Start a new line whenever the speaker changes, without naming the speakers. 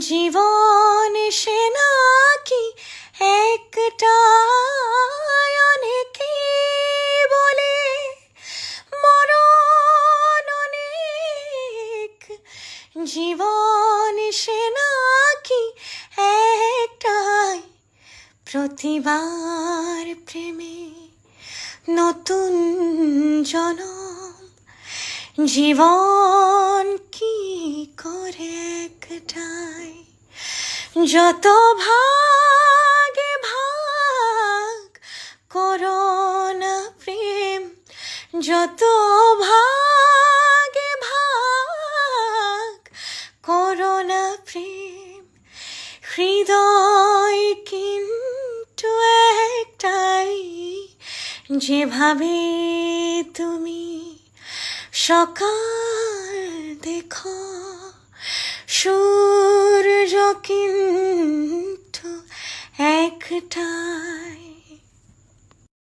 জীবন সে নাকি একটাই, অনেকে বলে মরণ অনেক। জীবন সে নাকি একটাই, প্রতিবার প্রেমে নতুন জনম। জীবন কি করে একটাই, যত ভাগে ভাগ করোনা প্রেম, যত ভাগে ভাগ করোনা প্রেম। হৃদয় কিন্তু একটাই, যেভাবে তুমি সকাল দেখো, সূর্য কিন্তু একটা।